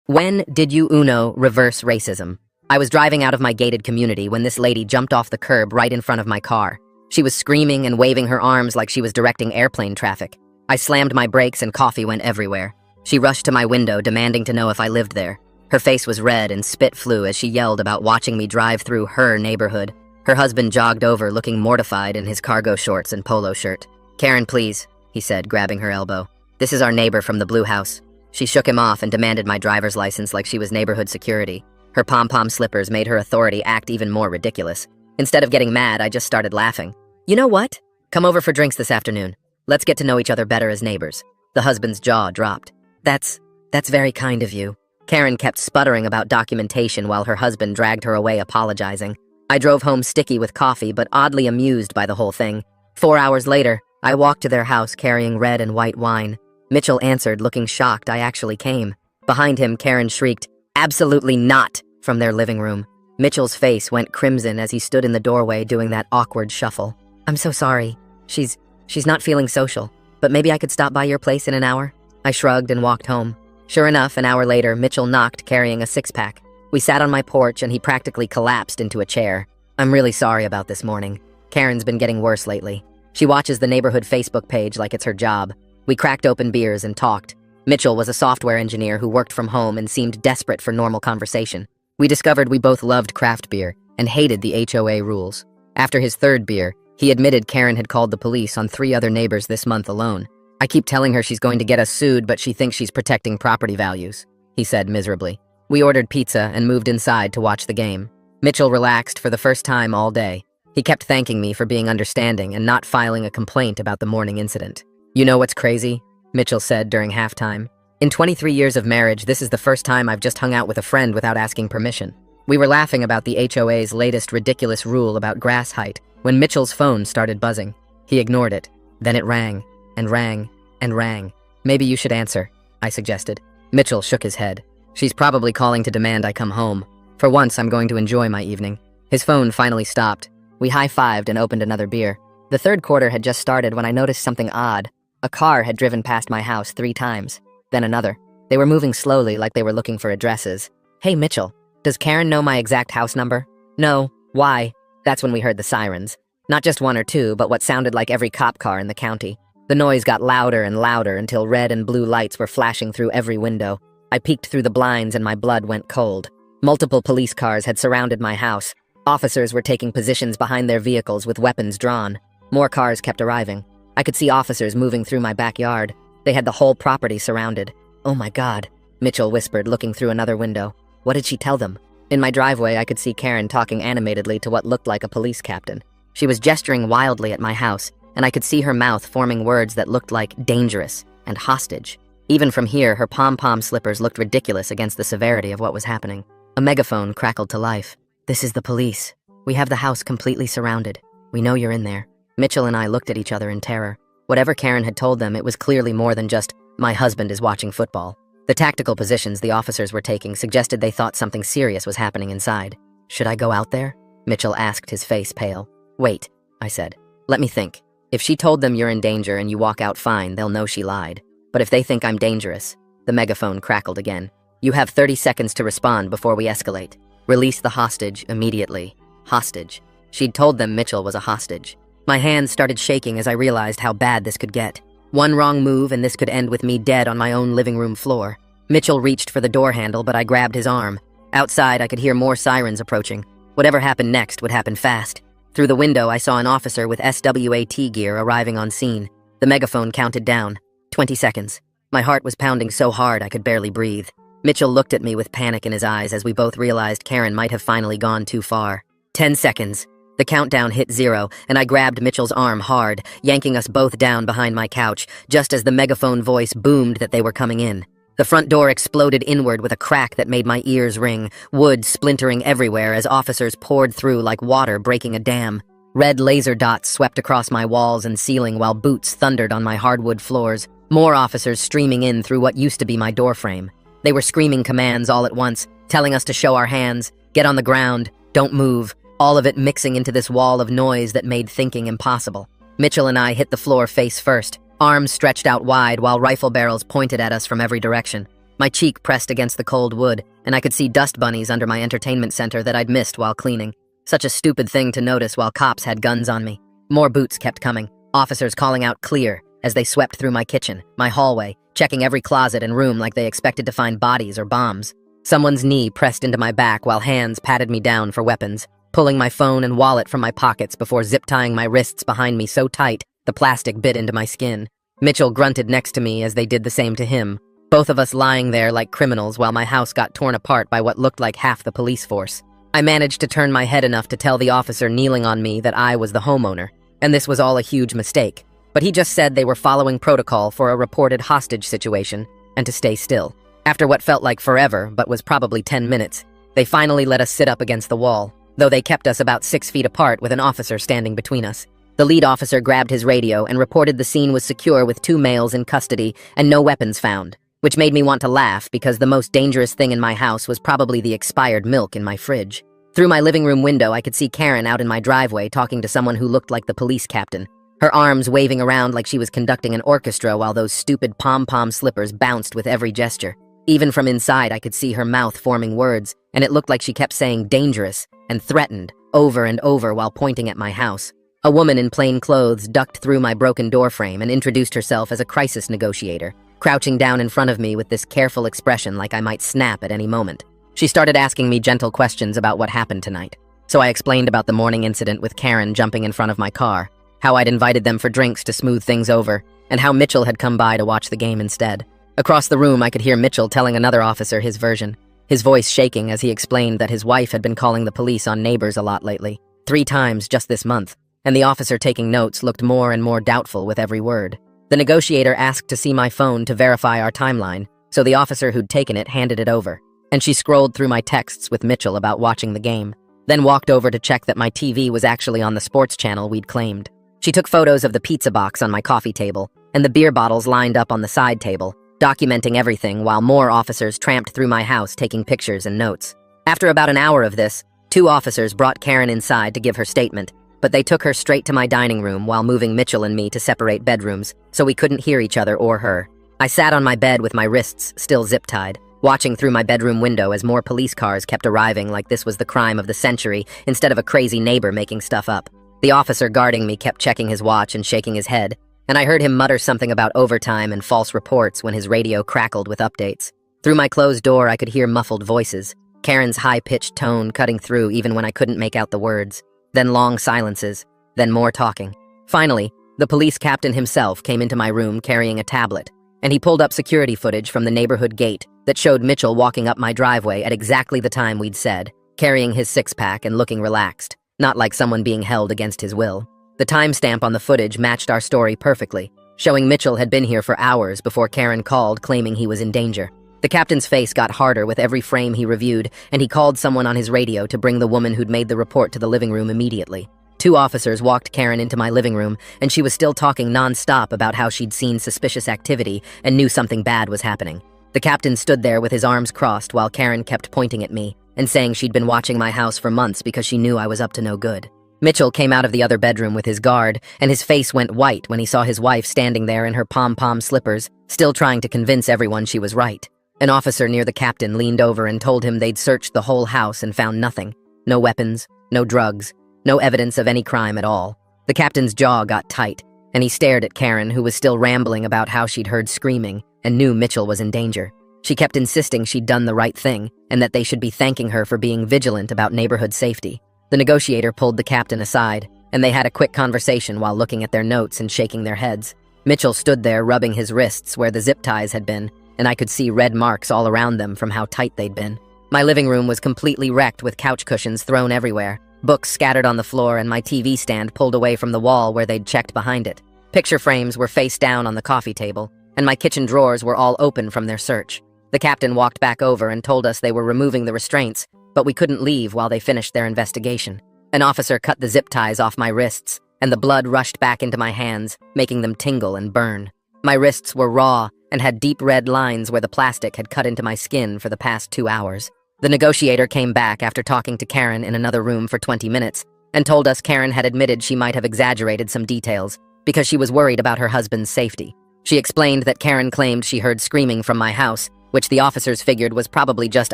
When did you reverse racism? I was driving out of my gated community when this lady jumped off the curb right in front of my car. She was screaming and waving her arms like she was directing airplane traffic. I slammed my brakes and coffee went everywhere. She rushed to my window demanding to know if I lived there. Her face was red and spit flew as she yelled about watching me drive through her neighborhood. Her husband jogged over looking mortified in his cargo shorts and polo shirt. "Karen, please," he said, grabbing her elbow. "This is our neighbor from the blue house." She shook him off and demanded my driver's license like she was neighborhood security. Her pom-pom slippers made her authority act even more ridiculous. Instead of getting mad, I just started laughing. "You know what? Come over for drinks this afternoon. Let's get to know each other better as neighbors." The husband's jaw dropped. That's very kind of you." Karen kept sputtering about documentation while her husband dragged her away apologizing. I drove home sticky with coffee but oddly amused by the whole thing. 4 hours later, I walked to their house carrying red and white wine. Mitchell answered, looking shocked I actually came. Behind him, Karen shrieked, "Absolutely not!" from their living room. Mitchell's face went crimson as he stood in the doorway doing that awkward shuffle. "I'm so sorry. She's not feeling social, but maybe I could stop by your place in an hour?" I shrugged and walked home. Sure enough, an hour later, Mitchell knocked carrying a six-pack. We sat on my porch and he practically collapsed into a chair. "I'm really sorry about this morning. Karen's been getting worse lately. She watches the neighborhood Facebook page like it's her job." We cracked open beers and talked. Mitchell was a software engineer who worked from home and seemed desperate for normal conversation. We discovered we both loved craft beer and hated the HOA rules. After his third beer, he admitted Karen had called the police on 3 other neighbors this month alone. "I keep telling her she's going to get us sued, but she thinks she's protecting property values," he said miserably. We ordered pizza and moved inside to watch the game. Mitchell relaxed for the first time all day. He kept thanking me for being understanding and not filing a complaint about the morning incident. "You know what's crazy?" Mitchell said during halftime. "In 23 years of marriage, this is the first time I've just hung out with a friend without asking permission." We were laughing about the HOA's latest ridiculous rule about grass height when Mitchell's phone started buzzing. He ignored it. Then it rang, and rang, and rang. "Maybe you should answer," I suggested. Mitchell shook his head. "She's probably calling to demand I come home. For once, I'm going to enjoy my evening." His phone finally stopped. We high-fived and opened another beer. The third quarter had just started when I noticed something odd. A car had driven past my house 3 times, then another. They were moving slowly like they were looking for addresses. "Hey, Mitchell, does Karen know my exact house number?" "No. Why?" That's when we heard the sirens. Not just 1 or 2, but what sounded like every cop car in the county. The noise got louder and louder until red and blue lights were flashing through every window. I peeked through the blinds and my blood went cold. Multiple police cars had surrounded my house. Officers were taking positions behind their vehicles with weapons drawn. More cars kept arriving. I could see officers moving through my backyard. They had the whole property surrounded. "Oh my God," Mitchell whispered, looking through another window. "What did she tell them?" In my driveway, I could see Karen talking animatedly to what looked like a police captain. She was gesturing wildly at my house, and I could see her mouth forming words that looked like dangerous and hostage. Even from here, her pom-pom slippers looked ridiculous against the severity of what was happening. A megaphone crackled to life. "This is the police. We have the house completely surrounded. We know you're in there." Mitchell and I looked at each other in terror. Whatever Karen had told them, it was clearly more than just, "My husband is watching football." The tactical positions the officers were taking suggested they thought something serious was happening inside. "Should I go out there?" Mitchell asked, his face pale. "Wait," I said. "Let me think. If she told them you're in danger and you walk out fine, they'll know she lied. But if they think I'm dangerous..." The megaphone crackled again. "You have 30 seconds to respond before we escalate. Release the hostage immediately." Hostage. She'd told them Mitchell was a hostage. My hands started shaking as I realized how bad this could get. One wrong move and this could end with me dead on my own living room floor. Mitchell reached for the door handle, but I grabbed his arm. Outside, I could hear more sirens approaching. Whatever happened next would happen fast. Through the window, I saw an officer with SWAT gear arriving on scene. The megaphone counted down. 20 seconds. My heart was pounding so hard I could barely breathe. Mitchell looked at me with panic in his eyes as we both realized Karen might have finally gone too far. 10 seconds. The countdown hit 0, and I grabbed Mitchell's arm hard, yanking us both down behind my couch, just as the megaphone voice boomed that they were coming in. The front door exploded inward with a crack that made my ears ring, wood splintering everywhere as officers poured through like water breaking a dam. Red laser dots swept across my walls and ceiling while boots thundered on my hardwood floors, more officers streaming in through what used to be my doorframe. They were screaming commands all at once, telling us to show our hands, get on the ground, don't move, all of it mixing into this wall of noise that made thinking impossible. Mitchell and I hit the floor face first, arms stretched out wide while rifle barrels pointed at us from every direction. My cheek pressed against the cold wood, and I could see dust bunnies under my entertainment center that I'd missed while cleaning. Such a stupid thing to notice while cops had guns on me. More boots kept coming, officers calling out clear as they swept through my kitchen, my hallway, checking every closet and room like they expected to find bodies or bombs. Someone's knee pressed into my back while hands patted me down for weapons, pulling my phone and wallet from my pockets before zip-tying my wrists behind me so tight the plastic bit into my skin. Mitchell grunted next to me as they did the same to him, both of us lying there like criminals while my house got torn apart by what looked like half the police force. I managed to turn my head enough to tell the officer kneeling on me that I was the homeowner, and this was all a huge mistake. But he just said they were following protocol for a reported hostage situation and to stay still. After what felt like forever, but was probably 10 minutes, they finally let us sit up against the wall, though they kept us about 6 feet apart with an officer standing between us. The lead officer grabbed his radio and reported the scene was secure with 2 males in custody and no weapons found, which made me want to laugh because the most dangerous thing in my house was probably the expired milk in my fridge. Through my living room window, I could see Karen out in my driveway talking to someone who looked like the police captain, her arms waving around like she was conducting an orchestra while those stupid pom-pom slippers bounced with every gesture. Even from inside, I could see her mouth forming words, and it looked like she kept saying dangerous and threatened over and over while pointing at my house. A woman in plain clothes ducked through my broken doorframe and introduced herself as a crisis negotiator, crouching down in front of me with this careful expression like I might snap at any moment. She started asking me gentle questions about what happened tonight. So I explained about the morning incident with Karen jumping in front of my car, how I'd invited them for drinks to smooth things over, and how Mitchell had come by to watch the game instead. Across the room, I could hear Mitchell telling another officer his version, his voice shaking as he explained that his wife had been calling the police on neighbors a lot lately, 3 times just this month, and the officer taking notes looked more and more doubtful with every word. The negotiator asked to see my phone to verify our timeline, so the officer who'd taken it handed it over, and she scrolled through my texts with Mitchell about watching the game, then walked over to check that my TV was actually on the sports channel we'd claimed. She took photos of the pizza box on my coffee table and the beer bottles lined up on the side table, documenting everything while more officers tramped through my house taking pictures and notes. After about an hour of this, 2 officers brought Karen inside to give her statement, but they took her straight to my dining room while moving Mitchell and me to separate bedrooms so we couldn't hear each other or her. I sat on my bed with my wrists still zip-tied, watching through my bedroom window as more police cars kept arriving like this was the crime of the century instead of a crazy neighbor making stuff up. The officer guarding me kept checking his watch and shaking his head, and I heard him mutter something about overtime and false reports when his radio crackled with updates. Through my closed door, I could hear muffled voices, Karen's high-pitched tone cutting through even when I couldn't make out the words. Then long silences, then more talking. Finally, the police captain himself came into my room carrying a tablet, and he pulled up security footage from the neighborhood gate that showed Mitchell walking up my driveway at exactly the time we'd said, carrying his 6-pack and looking relaxed, not like someone being held against his will. The timestamp on the footage matched our story perfectly, showing Mitchell had been here for hours before Karen called claiming he was in danger. The captain's face got harder with every frame he reviewed, and he called someone on his radio to bring the woman who'd made the report to the living room immediately. 2 officers walked Karen into my living room, and she was still talking non-stop about how she'd seen suspicious activity and knew something bad was happening. The captain stood there with his arms crossed while Karen kept pointing at me and saying she'd been watching my house for months because she knew I was up to no good. Mitchell came out of the other bedroom with his guard, and his face went white when he saw his wife standing there in her pom-pom slippers, still trying to convince everyone she was right. An officer near the captain leaned over and told him they'd searched the whole house and found nothing. No weapons, no drugs, no evidence of any crime at all. The captain's jaw got tight, and he stared at Karen, who was still rambling about how she'd heard screaming and knew Mitchell was in danger. She kept insisting she'd done the right thing and that they should be thanking her for being vigilant about neighborhood safety. The negotiator pulled the captain aside, and they had a quick conversation while looking at their notes and shaking their heads. Mitchell stood there rubbing his wrists where the zip ties had been, and I could see red marks all around them from how tight they'd been. My living room was completely wrecked with couch cushions thrown everywhere, books scattered on the floor, and my TV stand pulled away from the wall where they'd checked behind it. Picture frames were face down on the coffee table, and my kitchen drawers were all open from their search. The captain walked back over and told us they were removing the restraints, but we couldn't leave while they finished their investigation. An officer cut the zip ties off my wrists, and the blood rushed back into my hands, making them tingle and burn. My wrists were raw and had deep red lines where the plastic had cut into my skin for the past 2 hours. The negotiator came back after talking to Karen in another room for 20 minutes and told us Karen had admitted she might have exaggerated some details because she was worried about her husband's safety. She explained that Karen claimed she heard screaming from my house which the officers figured was probably just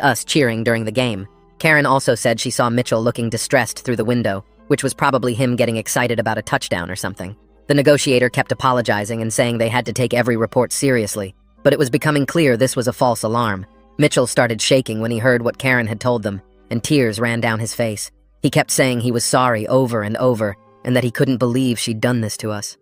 us cheering during the game. Karen also said she saw Mitchell looking distressed through the window, which was probably him getting excited about a touchdown or something. The negotiator kept apologizing and saying they had to take every report seriously, but it was becoming clear this was a false alarm. Mitchell started shaking when he heard what Karen had told them, and tears ran down his face. He kept saying he was sorry over and over, and that he couldn't believe she'd done this to us.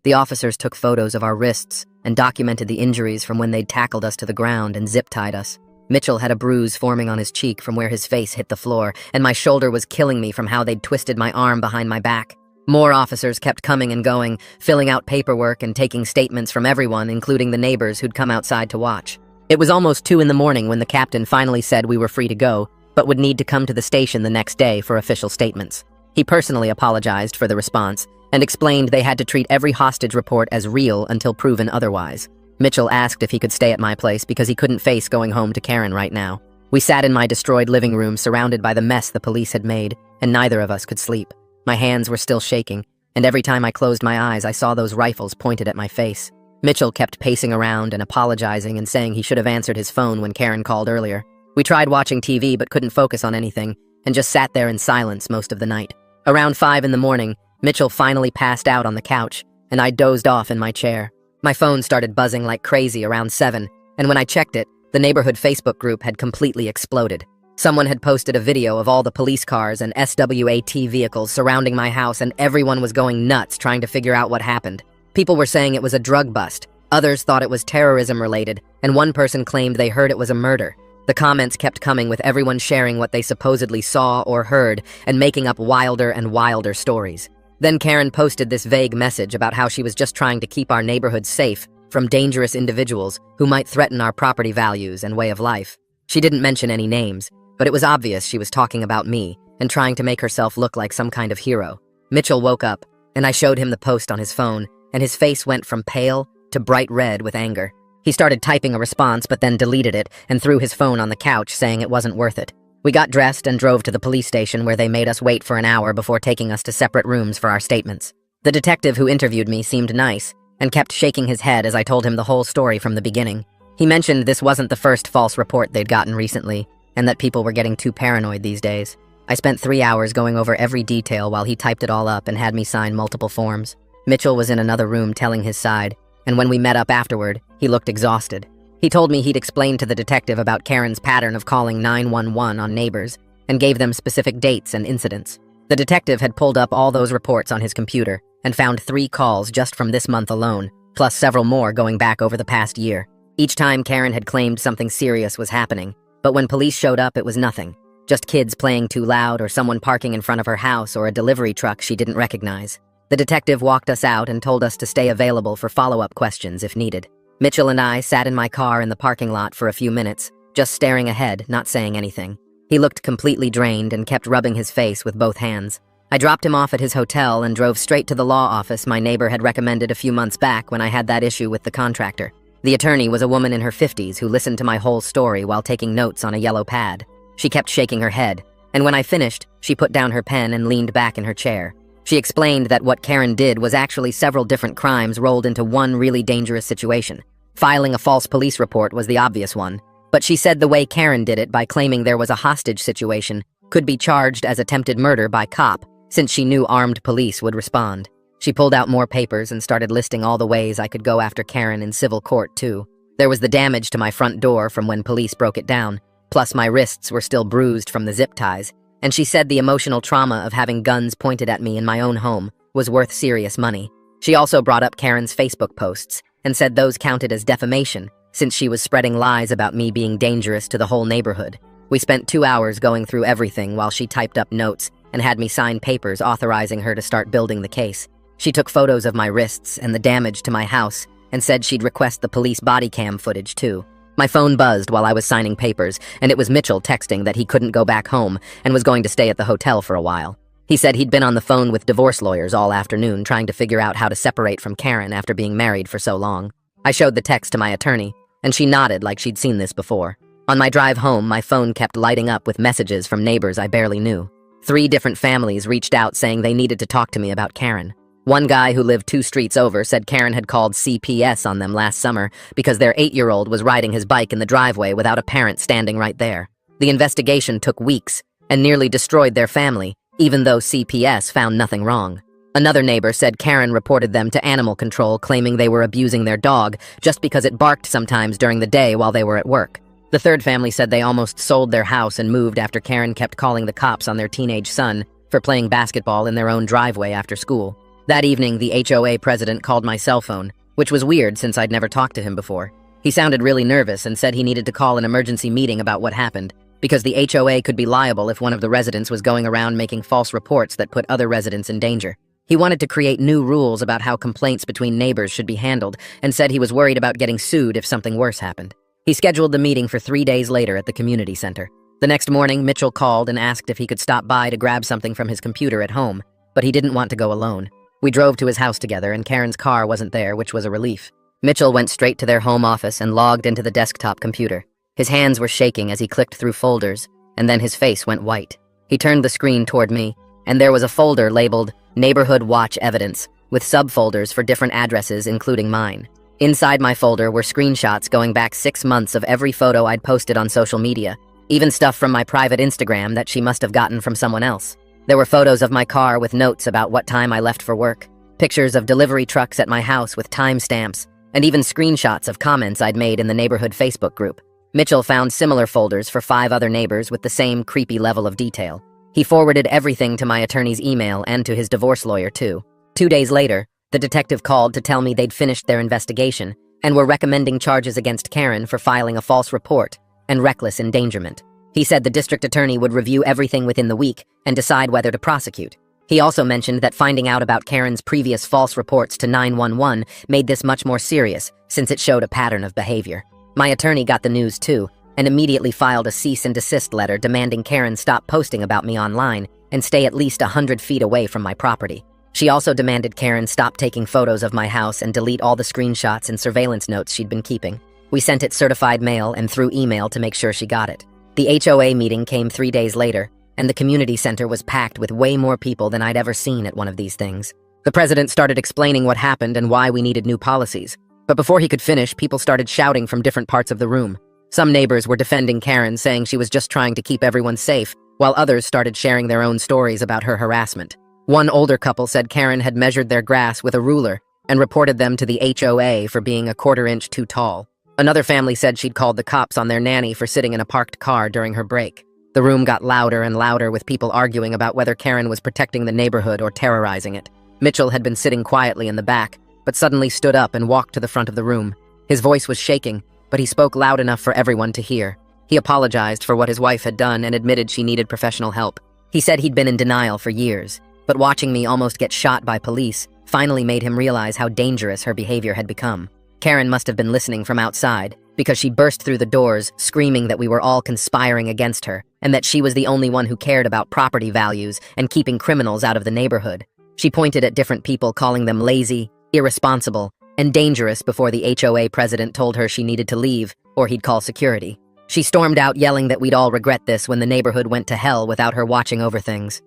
The officers took photos of our wrists and documented the injuries from when they'd tackled us to the ground and zip-tied us. Mitchell had a bruise forming on his cheek from where his face hit the floor, and my shoulder was killing me from how they'd twisted my arm behind my back. More officers kept coming and going, filling out paperwork and taking statements from everyone, including the neighbors who'd come outside to watch. It was almost 2 in the morning when the captain finally said we were free to go, but would need to come to the station the next day for official statements. He personally apologized for the response and explained they had to treat every hostage report as real until proven otherwise. Mitchell asked if he could stay at my place because he couldn't face going home to Karen right now. We sat in my destroyed living room surrounded by the mess the police had made, and neither of us could sleep. My hands were still shaking, and every time I closed my eyes, I saw those rifles pointed at my face. Mitchell kept pacing around and apologizing and saying he should have answered his phone when Karen called earlier. We tried watching TV but couldn't focus on anything, and just sat there in silence most of the night. Around 5 in the morning, Mitchell finally passed out on the couch, and I dozed off in my chair. My phone started buzzing like crazy around 7, and when I checked it, the neighborhood Facebook group had completely exploded. Someone had posted a video of all the police cars and SWAT vehicles surrounding my house, and everyone was going nuts trying to figure out what happened. People were saying it was a drug bust, others thought it was terrorism related, and one person claimed they heard it was a murder. The comments kept coming with everyone sharing what they supposedly saw or heard and making up wilder and wilder stories. Then Karen posted this vague message about how she was just trying to keep our neighborhood safe from dangerous individuals who might threaten our property values and way of life. She didn't mention any names, but it was obvious she was talking about me and trying to make herself look like some kind of hero. Mitchell woke up, and I showed him the post on his phone, and his face went from pale to bright red with anger. He started typing a response but then deleted it and threw his phone on the couch, saying it wasn't worth it. We got dressed and drove to the police station where they made us wait for an hour before taking us to separate rooms for our statements. The detective who interviewed me seemed nice and kept shaking his head as I told him the whole story from the beginning. He mentioned this wasn't the first false report they'd gotten recently, and that people were getting too paranoid these days. I spent 3 hours going over every detail while he typed it all up and had me sign multiple forms. Mitchell was in another room telling his side, and when we met up afterward, he looked exhausted. He told me he'd explained to the detective about Karen's pattern of calling 911 on neighbors and gave them specific dates and incidents. The detective had pulled up all those reports on his computer and found 3 calls just from this month alone, plus several more going back over the past year. Each time Karen had claimed something serious was happening, but when police showed up, it was nothing. Just kids playing too loud or someone parking in front of her house or a delivery truck she didn't recognize. The detective walked us out and told us to stay available for follow-up questions if needed. Mitchell and I sat in my car in the parking lot for a few minutes, just staring ahead, not saying anything. He looked completely drained and kept rubbing his face with both hands. I dropped him off at his hotel and drove straight to the law office my neighbor had recommended a few months back when I had that issue with the contractor. The attorney was a woman in her 50s who listened to my whole story while taking notes on a yellow pad. She kept shaking her head, and when I finished, she put down her pen and leaned back in her chair. She explained that what Karen did was actually several different crimes rolled into one really dangerous situation. Filing a false police report was the obvious one, but she said the way Karen did it by claiming there was a hostage situation could be charged as attempted murder by cop, since she knew armed police would respond. She pulled out more papers and started listing all the ways I could go after Karen in civil court, too. There was the damage to my front door from when police broke it down, plus my wrists were still bruised from the zip ties, and she said the emotional trauma of having guns pointed at me in my own home was worth serious money. She also brought up Karen's Facebook posts and said those counted as defamation, since she was spreading lies about me being dangerous to the whole neighborhood. We spent 2 hours going through everything while she typed up notes and had me sign papers authorizing her to start building the case. She took photos of my wrists and the damage to my house and said she'd request the police body cam footage too. My phone buzzed while I was signing papers, and it was Mitchell texting that he couldn't go back home and was going to stay at the hotel for a while. He said he'd been on the phone with divorce lawyers all afternoon trying to figure out how to separate from Karen after being married for so long. I showed the text to my attorney, and she nodded like she'd seen this before. On my drive home, my phone kept lighting up with messages from neighbors I barely knew. 3 different families reached out saying they needed to talk to me about Karen. One guy who lived 2 streets over said Karen had called CPS on them last summer because their 8-year-old was riding his bike in the driveway without a parent standing right there. The investigation took weeks and nearly destroyed their family, even though CPS found nothing wrong. Another neighbor said Karen reported them to animal control, claiming they were abusing their dog just because it barked sometimes during the day while they were at work. The third family said they almost sold their house and moved after Karen kept calling the cops on their teenage son for playing basketball in their own driveway after school. That evening, the HOA president called my cell phone, which was weird since I'd never talked to him before. He sounded really nervous and said he needed to call an emergency meeting about what happened, because the HOA could be liable if one of the residents was going around making false reports that put other residents in danger. He wanted to create new rules about how complaints between neighbors should be handled and said he was worried about getting sued if something worse happened. He scheduled the meeting for 3 days later at the community center. The next morning, Mitchell called and asked if he could stop by to grab something from his computer at home, but he didn't want to go alone. We drove to his house together and Karen's car wasn't there, which was a relief. Mitchell went straight to their home office and logged into the desktop computer. His hands were shaking as he clicked through folders, and then his face went white. He turned the screen toward me, and there was a folder labeled Neighborhood Watch Evidence, with subfolders for different addresses, including mine. Inside my folder were screenshots going back 6 months of every photo I'd posted on social media, even stuff from my private Instagram that she must have gotten from someone else. There were photos of my car with notes about what time I left for work, pictures of delivery trucks at my house with timestamps, and even screenshots of comments I'd made in the neighborhood Facebook group. Mitchell found similar folders for 5 other neighbors with the same creepy level of detail. He forwarded everything to my attorney's email and to his divorce lawyer, too. 2 days later, the detective called to tell me they'd finished their investigation and were recommending charges against Karen for filing a false report and reckless endangerment. He said the district attorney would review everything within the week and decide whether to prosecute. He also mentioned that finding out about Karen's previous false reports to 911 made this much more serious, since it showed a pattern of behavior. My attorney got the news too, and immediately filed a cease and desist letter demanding Karen stop posting about me online and stay at least 100 feet away from my property. She also demanded Karen stop taking photos of my house and delete all the screenshots and surveillance notes she'd been keeping. We sent it certified mail and through email to make sure she got it. The HOA meeting came 3 days later, and the community center was packed with way more people than I'd ever seen at one of these things. The president started explaining what happened and why we needed new policies. But before he could finish, people started shouting from different parts of the room. Some neighbors were defending Karen, saying she was just trying to keep everyone safe, while others started sharing their own stories about her harassment. One older couple said Karen had measured their grass with a ruler and reported them to the HOA for being a 1/4 inch too tall. Another family said she'd called the cops on their nanny for sitting in a parked car during her break. The room got louder and louder with people arguing about whether Karen was protecting the neighborhood or terrorizing it. Mitchell had been sitting quietly in the back, but suddenly stood up and walked to the front of the room. His voice was shaking, but he spoke loud enough for everyone to hear. He apologized for what his wife had done and admitted she needed professional help. He said he'd been in denial for years, but watching me almost get shot by police finally made him realize how dangerous her behavior had become. Karen must have been listening from outside, because she burst through the doors, screaming that we were all conspiring against her, and that she was the only one who cared about property values and keeping criminals out of the neighborhood. She pointed at different people, calling them lazy, irresponsible, and dangerous before the HOA president told her she needed to leave, or he'd call security. She stormed out yelling that we'd all regret this when the neighborhood went to hell without her watching over things.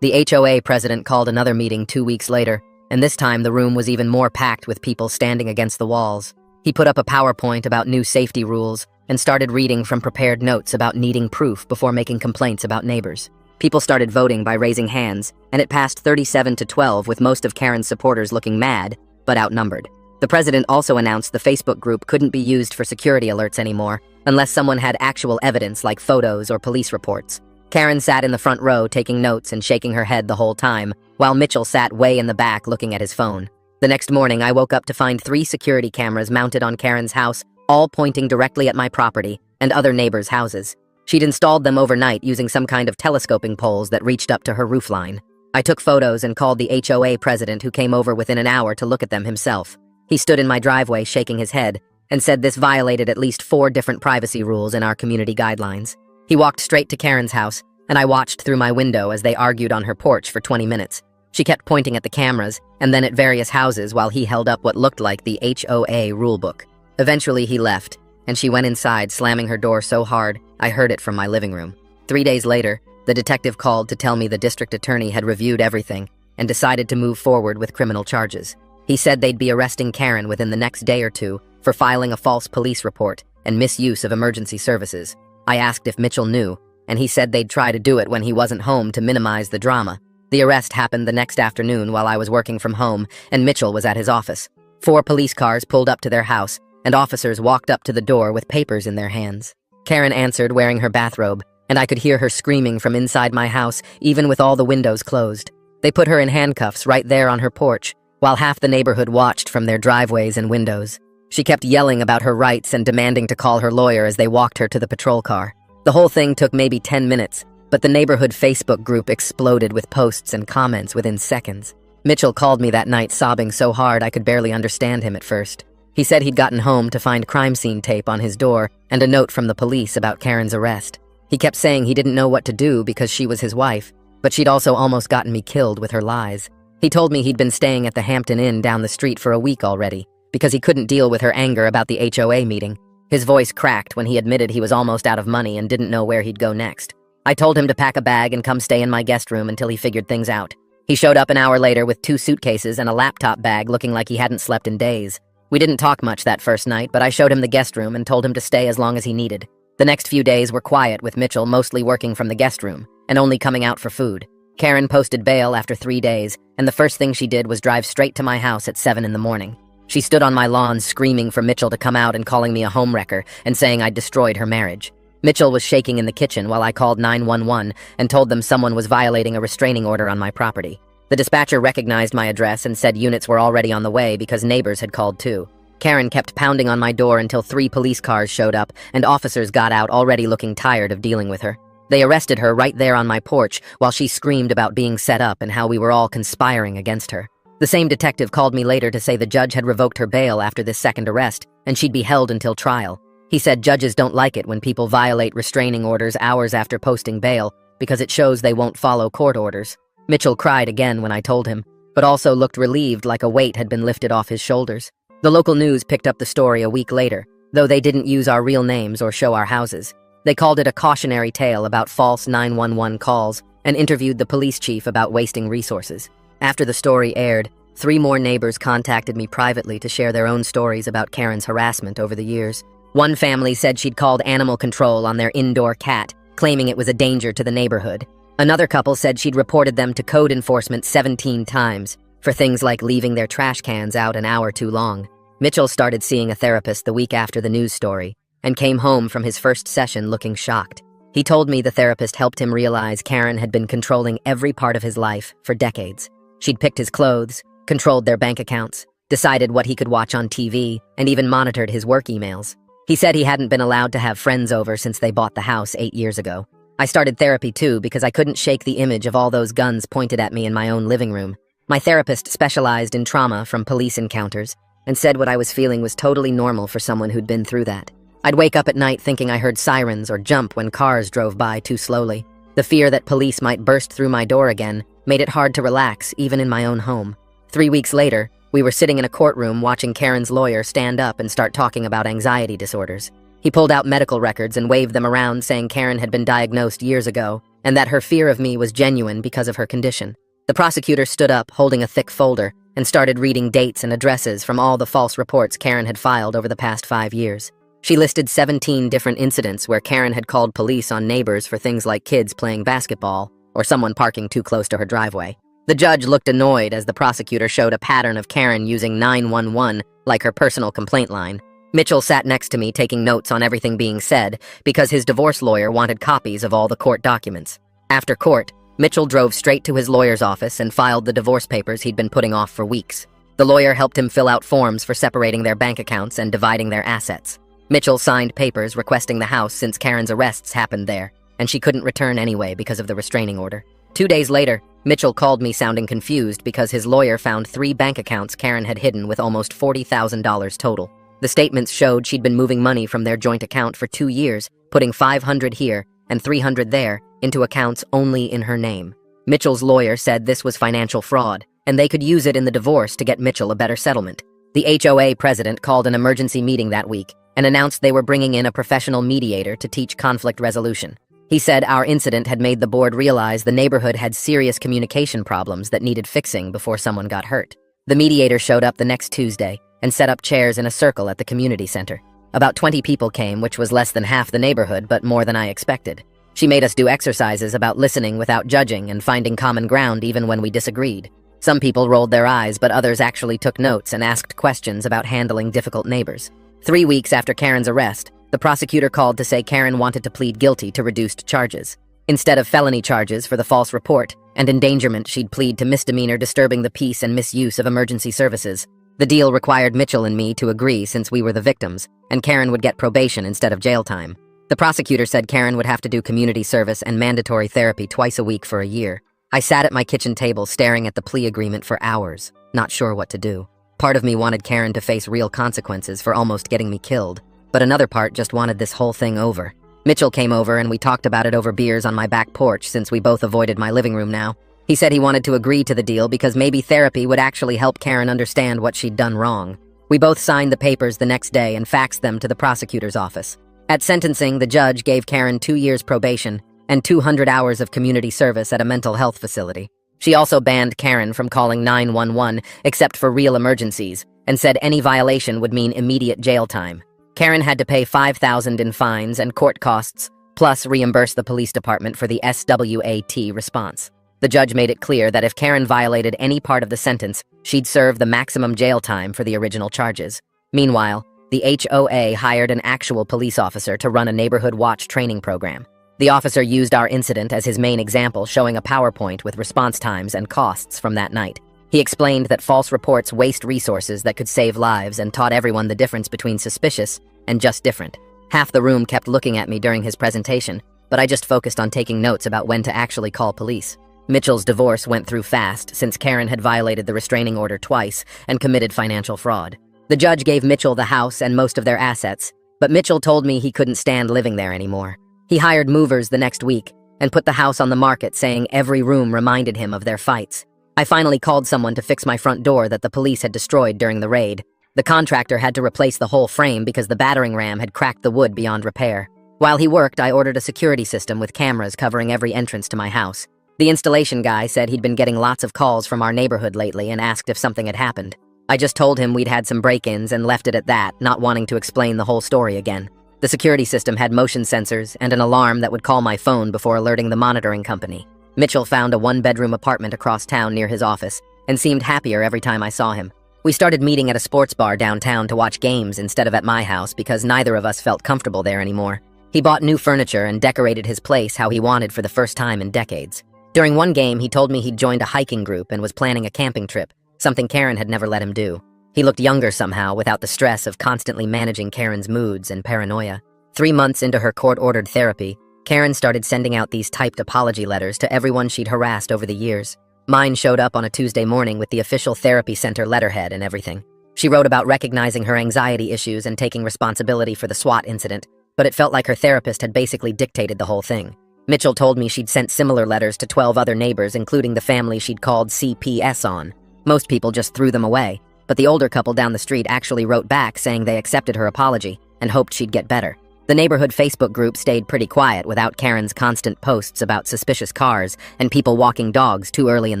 The HOA president called another meeting 2 weeks later, and this time the room was even more packed with people standing against the walls. He put up a PowerPoint about new safety rules and started reading from prepared notes about needing proof before making complaints about neighbors. People started voting by raising hands, and it passed 37-12 with most of Karen's supporters looking mad, but outnumbered. The president also announced the Facebook group couldn't be used for security alerts anymore unless someone had actual evidence like photos or police reports. Karen sat in the front row taking notes and shaking her head the whole time, while Mitchell sat way in the back looking at his phone. The next morning, I woke up to find 3 security cameras mounted on Karen's house, all pointing directly at my property and other neighbors' houses. She'd installed them overnight using some kind of telescoping poles that reached up to her roofline. I took photos and called the HOA president, who came over within an hour to look at them himself. He stood in my driveway shaking his head and said this violated at least 4 different privacy rules in our community guidelines. He walked straight to Karen's house, and I watched through my window as they argued on her porch for 20 minutes. She kept pointing at the cameras and then at various houses while he held up what looked like the HOA rulebook. Eventually he left, and she went inside, slamming her door so hard I heard it from my living room. 3 days later, the detective called to tell me the district attorney had reviewed everything and decided to move forward with criminal charges. He said they'd be arresting Karen within the next day or two for filing a false police report and misuse of emergency services. I asked if Mitchell knew, and he said they'd try to do it when he wasn't home to minimize the drama. The arrest happened the next afternoon while I was working from home and Mitchell was at his office. 4 police cars pulled up to their house, and officers walked up to the door with papers in their hands. Karen answered wearing her bathrobe, and I could hear her screaming from inside my house, even with all the windows closed. They put her in handcuffs right there on her porch, while half the neighborhood watched from their driveways and windows. She kept yelling about her rights and demanding to call her lawyer as they walked her to the patrol car. The whole thing took maybe 10 minutes, but the neighborhood Facebook group exploded with posts and comments within seconds. Mitchell called me that night sobbing so hard I could barely understand him at first. He said he'd gotten home to find crime scene tape on his door and a note from the police about Karen's arrest. He kept saying he didn't know what to do because she was his wife, but she'd also almost gotten me killed with her lies. He told me he'd been staying at the Hampton Inn down the street for a week already because he couldn't deal with her anger about the HOA meeting. His voice cracked when he admitted he was almost out of money and didn't know where he'd go next. I told him to pack a bag and come stay in my guest room until he figured things out. He showed up an hour later with 2 suitcases and a laptop bag looking like he hadn't slept in days. We didn't talk much that first night, but I showed him the guest room and told him to stay as long as he needed. The next few days were quiet with Mitchell mostly working from the guest room and only coming out for food. Karen posted bail after 3 days, and the first thing she did was drive straight to my house at 7 in the morning. She stood on my lawn screaming for Mitchell to come out and calling me a homewrecker and saying I'd destroyed her marriage. Mitchell was shaking in the kitchen while I called 911 and told them someone was violating a restraining order on my property. The dispatcher recognized my address and said units were already on the way because neighbors had called too. Karen kept pounding on my door until 3 police cars showed up and officers got out already looking tired of dealing with her. They arrested her right there on my porch while she screamed about being set up and how we were all conspiring against her. The same detective called me later to say the judge had revoked her bail after this second arrest and she'd be held until trial. He said judges don't like it when people violate restraining orders hours after posting bail because it shows they won't follow court orders. Mitchell cried again when I told him, but also looked relieved like a weight had been lifted off his shoulders. The local news picked up the story a week later, though they didn't use our real names or show our houses. They called it a cautionary tale about false 911 calls and interviewed the police chief about wasting resources. After the story aired, 3 more neighbors contacted me privately to share their own stories about Karen's harassment over the years. One family said she'd called animal control on their indoor cat, claiming it was a danger to the neighborhood. Another couple said she'd reported them to code enforcement 17 times for things like leaving their trash cans out an hour too long. Mitchell started seeing a therapist the week after the news story and came home from his first session looking shocked. He told me the therapist helped him realize Karen had been controlling every part of his life for decades. She'd picked his clothes, controlled their bank accounts, decided what he could watch on TV, and even monitored his work emails. He said he hadn't been allowed to have friends over since they bought the house 8 years ago. I started therapy too because I couldn't shake the image of all those guns pointed at me in my own living room. My therapist specialized in trauma from police encounters and said what I was feeling was totally normal for someone who'd been through that. I'd wake up at night thinking I heard sirens or jump when cars drove by too slowly. The fear that police might burst through my door again made it hard to relax even in my own home. 3 weeks later, we were sitting in a courtroom watching Karen's lawyer stand up and start talking about anxiety disorders. He pulled out medical records and waved them around saying Karen had been diagnosed years ago and that her fear of me was genuine because of her condition. The prosecutor stood up holding a thick folder and started reading dates and addresses from all the false reports Karen had filed over the past 5 years. She listed 17 different incidents where Karen had called police on neighbors for things like kids playing basketball or someone parking too close to her driveway. The judge looked annoyed as the prosecutor showed a pattern of Karen using 911 like her personal complaint line. Mitchell sat next to me taking notes on everything being said because his divorce lawyer wanted copies of all the court documents. After court, Mitchell drove straight to his lawyer's office and filed the divorce papers he'd been putting off for weeks. The lawyer helped him fill out forms for separating their bank accounts and dividing their assets. Mitchell signed papers requesting the house since Karen's arrests happened there, and she couldn't return anyway because of the restraining order. 2 days later, Mitchell called me sounding confused because his lawyer found 3 bank accounts Karen had hidden with almost $40,000 total. The statements showed she'd been moving money from their joint account for 2 years, putting $500 here and $300 there into accounts only in her name. Mitchell's lawyer said this was financial fraud, and they could use it in the divorce to get Mitchell a better settlement. The HOA president called an emergency meeting that week and announced they were bringing in a professional mediator to teach conflict resolution. He said our incident had made the board realize the neighborhood had serious communication problems that needed fixing before someone got hurt. The mediator showed up the next Tuesday and set up chairs in a circle at the community center. About 20 people came, which was less than half the neighborhood, but more than I expected. She made us do exercises about listening without judging and finding common ground even when we disagreed. Some people rolled their eyes, but others actually took notes and asked questions about handling difficult neighbors. 3 weeks after Karen's arrest, the prosecutor called to say Karen wanted to plead guilty to reduced charges. Instead of felony charges for the false report and endangerment, she'd plead to misdemeanor disturbing the peace and misuse of emergency services. The deal required Mitchell and me to agree since we were the victims, and Karen would get probation instead of jail time. The prosecutor said Karen would have to do community service and mandatory therapy twice a week for a year. I sat at my kitchen table staring at the plea agreement for hours, not sure what to do. Part of me wanted Karen to face real consequences for almost getting me killed, but another part just wanted this whole thing over. Mitchell came over and we talked about it over beers on my back porch since we both avoided my living room now. He said he wanted to agree to the deal because maybe therapy would actually help Karen understand what she'd done wrong. We both signed the papers the next day and faxed them to the prosecutor's office. At sentencing, the judge gave Karen 2 years probation and 200 hours of community service at a mental health facility. She also banned Karen from calling 911 except for real emergencies and said any violation would mean immediate jail time. Karen had to pay $5,000 in fines and court costs, plus reimburse the police department for the SWAT response. The judge made it clear that if Karen violated any part of the sentence, she'd serve the maximum jail time for the original charges. Meanwhile, the HOA hired an actual police officer to run a neighborhood watch training program. The officer used our incident as his main example, showing a PowerPoint with response times and costs from that night. He explained that false reports waste resources that could save lives and taught everyone the difference between suspicious and just different. Half the room kept looking at me during his presentation, but I just focused on taking notes about when to actually call police. Mitchell's divorce went through fast since Karen had violated the restraining order twice and committed financial fraud. The judge gave Mitchell the house and most of their assets, but Mitchell told me he couldn't stand living there anymore. He hired movers the next week and put the house on the market, saying every room reminded him of their fights. I finally called someone to fix my front door that the police had destroyed during the raid. The contractor had to replace the whole frame because the battering ram had cracked the wood beyond repair. While he worked, I ordered a security system with cameras covering every entrance to my house. The installation guy said he'd been getting lots of calls from our neighborhood lately and asked if something had happened. I just told him we'd had some break-ins and left it at that, not wanting to explain the whole story again. The security system had motion sensors and an alarm that would call my phone before alerting the monitoring company. Mitchell found a one-bedroom apartment across town near his office and seemed happier every time I saw him. We started meeting at a sports bar downtown to watch games instead of at my house because neither of us felt comfortable there anymore. He bought new furniture and decorated his place how he wanted for the first time in decades. During one game, he told me he'd joined a hiking group and was planning a camping trip, something Karen had never let him do. He looked younger somehow without the stress of constantly managing Karen's moods and paranoia. 3 months into her court-ordered therapy, Karen started sending out these typed apology letters to everyone she'd harassed over the years. Mine showed up on a Tuesday morning with the official therapy center letterhead and everything. She wrote about recognizing her anxiety issues and taking responsibility for the SWAT incident, but it felt like her therapist had basically dictated the whole thing. Mitchell told me she'd sent similar letters to 12 other neighbors, including the family she'd called CPS on. Most people just threw them away, but the older couple down the street actually wrote back saying they accepted her apology and hoped she'd get better. The neighborhood Facebook group stayed pretty quiet without Karen's constant posts about suspicious cars and people walking dogs too early in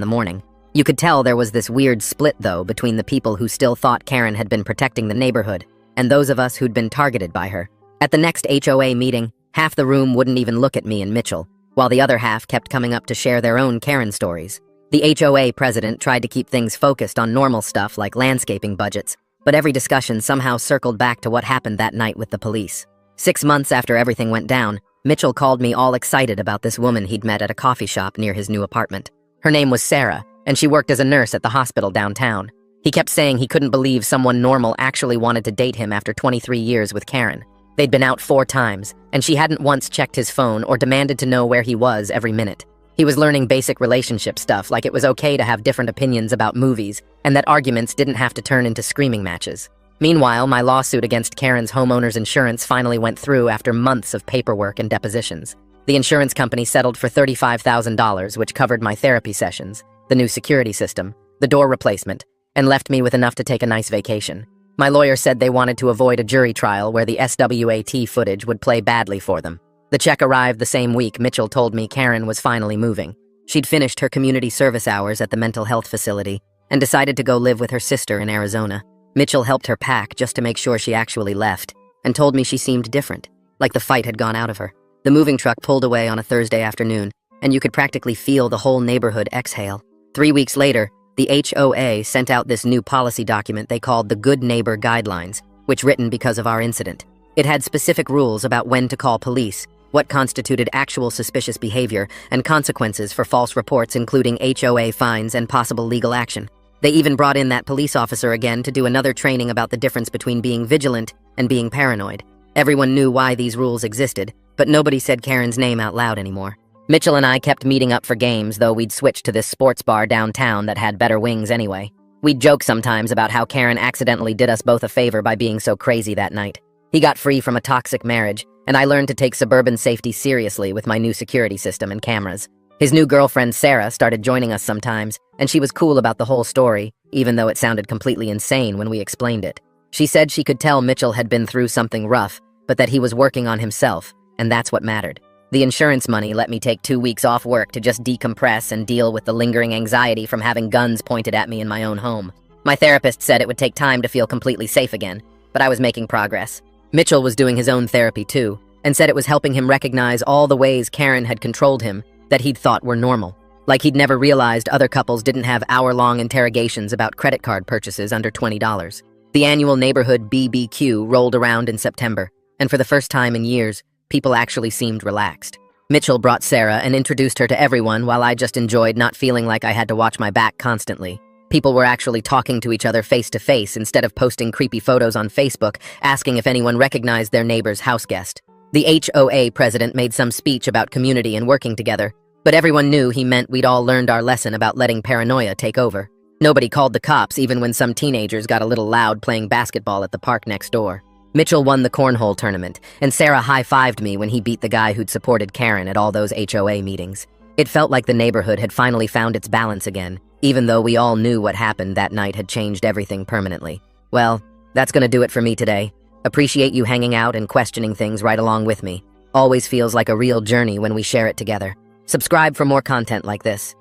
the morning. You could tell there was this weird split, though, between the people who still thought Karen had been protecting the neighborhood and those of us who'd been targeted by her. At the next HOA meeting, half the room wouldn't even look at me and Mitchell, while the other half kept coming up to share their own Karen stories. The HOA president tried to keep things focused on normal stuff like landscaping budgets, but every discussion somehow circled back to what happened that night with the police. 6 months after everything went down, Mitchell called me all excited about this woman he'd met at a coffee shop near his new apartment. Her name was Sarah, and she worked as a nurse at the hospital downtown. He kept saying he couldn't believe someone normal actually wanted to date him after 23 years with Karen. They'd been out 4 times, and she hadn't once checked his phone or demanded to know where he was every minute. He was learning basic relationship stuff, like it was okay to have different opinions about movies, and that arguments didn't have to turn into screaming matches. Meanwhile, my lawsuit against Karen's homeowner's insurance finally went through after months of paperwork and depositions. The insurance company settled for $35,000, which covered my therapy sessions, the new security system, the door replacement, and left me with enough to take a nice vacation. My lawyer said they wanted to avoid a jury trial where the SWAT footage would play badly for them. The The check arrived the same week Mitchell told me Karen was finally moving. She'd finished her community service hours at the mental health facility and decided to go live with her sister in Arizona. Mitchell helped her pack just to make sure she actually left and told me she seemed different, like the fight had gone out of her. The moving truck pulled away on a Thursday afternoon, and you could practically feel the whole neighborhood exhale. 3 weeks later, the HOA sent out this new policy document they called the Good Neighbor Guidelines, which written because of our incident. It had specific rules about when to call police, what constituted actual suspicious behavior, and consequences for false reports, including HOA fines and possible legal action. They even brought in that police officer again to do another training about the difference between being vigilant and being paranoid. Everyone knew why these rules existed, but nobody said Karen's name out loud anymore. Mitchell and I kept meeting up for games, though we'd switched to this sports bar downtown that had better wings anyway. We'd joke sometimes about how Karen accidentally did us both a favor by being so crazy that night. He got free from a toxic marriage, and I learned to take suburban safety seriously with my new security system and cameras. His new girlfriend, Sarah, started joining us sometimes, and she was cool about the whole story, even though it sounded completely insane when we explained it. She said she could tell Mitchell had been through something rough, but that he was working on himself, and that's what mattered. The insurance money let me take 2 weeks off work to just decompress and deal with the lingering anxiety from having guns pointed at me in my own home. My therapist said it would take time to feel completely safe again, but I was making progress. Mitchell was doing his own therapy too, and said it was helping him recognize all the ways Karen had controlled him that he'd thought were normal. Like he'd never realized other couples didn't have hour-long interrogations about credit card purchases under $20. The annual neighborhood BBQ rolled around in September, and for the first time in years, people actually seemed relaxed. Mitchell brought Sarah and introduced her to everyone while I just enjoyed not feeling like I had to watch my back constantly. People were actually talking to each other face to face instead of posting creepy photos on Facebook, asking if anyone recognized their neighbor's house guest. The HOA president made some speech about community and working together, but everyone knew he meant we'd all learned our lesson about letting paranoia take over. Nobody called the cops even when some teenagers got a little loud playing basketball at the park next door. Mitchell won the cornhole tournament, and Sarah high-fived me when he beat the guy who'd supported Karen at all those HOA meetings. It felt like the neighborhood had finally found its balance again, even though we all knew what happened that night had changed everything permanently. Well, that's gonna do it for me today. Appreciate you hanging out and questioning things right along with me. Always feels like a real journey when we share it together. Subscribe for more content like this.